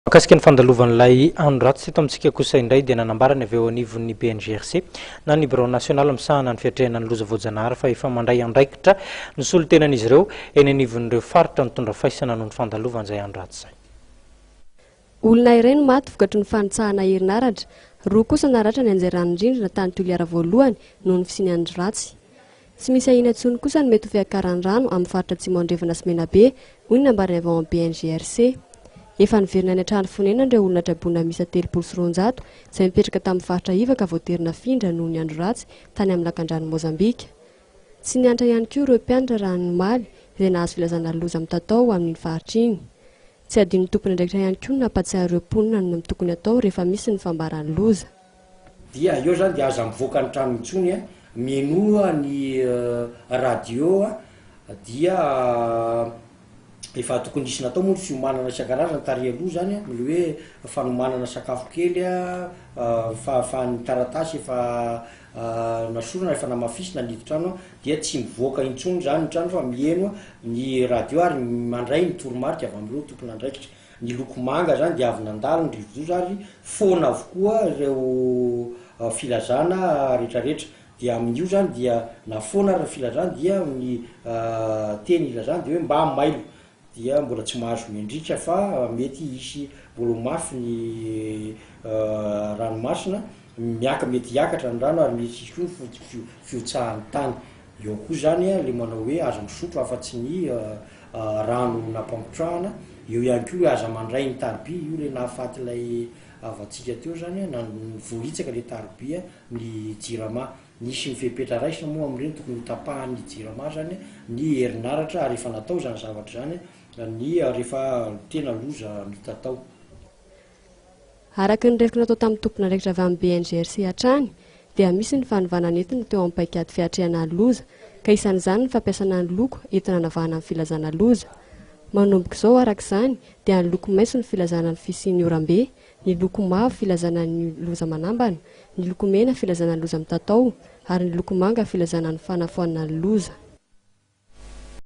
Mahakasika ny fandalovan'ilay andro ratsy teto amintsika kosa indray dia nambaran'ny avy eo anivon'ny Bngrc na ny Birao nasionaly misahana ny fiatrehana ny loza voajanahary fa efa mandray andraikitra ny solotenan'izy ireo eny anivon'ireo faritra nitondra faisana noho ny fandalovan'izay andro ratsy zay. Olona iray no maty vokatry ny fanitsahana herinaratra, roa kosa naratra ny anjairan'ny rindrina tany Toliara voalohany noho ny fisiany andro ratsy. Tsy misy ahina intsony kosa ny mety ho fiakaran'ny rano amin'ny faritra Tsimandrevana sy Menabe, hoy ny nambaran'ny avy ao amin'ny Bngrc. Efa niverina any an-trano fonenany ireo olona traboina misa 300 izay mipetraka tamin'ny faritra Ivaka voaterina findra noho ny andro ratsy tany amin'ny lakan-drano Mozambika. Tsy niantra ihany koa ireo mpianatra ranomaly izay nahazo filazana loza mitatao amin'iny faritra iny. Tsy adino tompony andraikitra ihany koa nampatsiahy ireo mponina ny tokony atao rehefa misy ny fambaran'ny loza. Dia io zany dia aza mivoaka ny trano intsony mienoa ny radio dia efa tokony isy natao moa ny fiomanana isan-karazany tarehy aloha zany le hoe fanomanana sakafo kely fa ny taratasy efa nasorana efa namafisina ny trano dia tsy mivoaka intsony zany ny trano fa mieno ny radio ary mandray ny toromarika avy amin'ireo tompony andraikitra. Ny loko manga zany dia avy nandalo ny rivodoza ary foana avokoa ireo filazana rehetrarehetra. Dia amin'io zany dia na foana ary filazana dia ny teny ilazana dia hoe mba mailo dia mbola tsy mahazo mendrika fa mety isy bolomafy ny ranomasina miaka mety hiakatra ny rano ary misy isy koa ny fiotsahan'ny tany. Eo koa zany le manao hoe aza misotro afa-tsy ny rano nampangotrahana. Eo ihany koa hoe aza mandray ny tarby, io le nahafaty ilay avatsika teo zany na vohitsaka le tarby ny jirama. Nisy ny fepetra raisina moa amin'ireny tokony hotapahan'ny jirama zany ny herinaratra ary efa natao zany zavatra zany ny rehefa tena loza mitatao. Araka ny resaka natao tamin'ny tompony andraikitra avy amin'ny Bngrc hatrany dia misy ny fanovana entiny teo amin'ny paikady fiatrehana ny loza ka isan'izany ny fampiasana ny loko entina navahana amin'ny filazana loza. Manomboka izao araka izany dia ny loko maitso ny filazana ny fisian'ny orambe, ny loko mavo filazana ny loza manambana, ny loko mena filazana ny loza mitatao ary ny loko manga filazana ny fanafoana ny loza.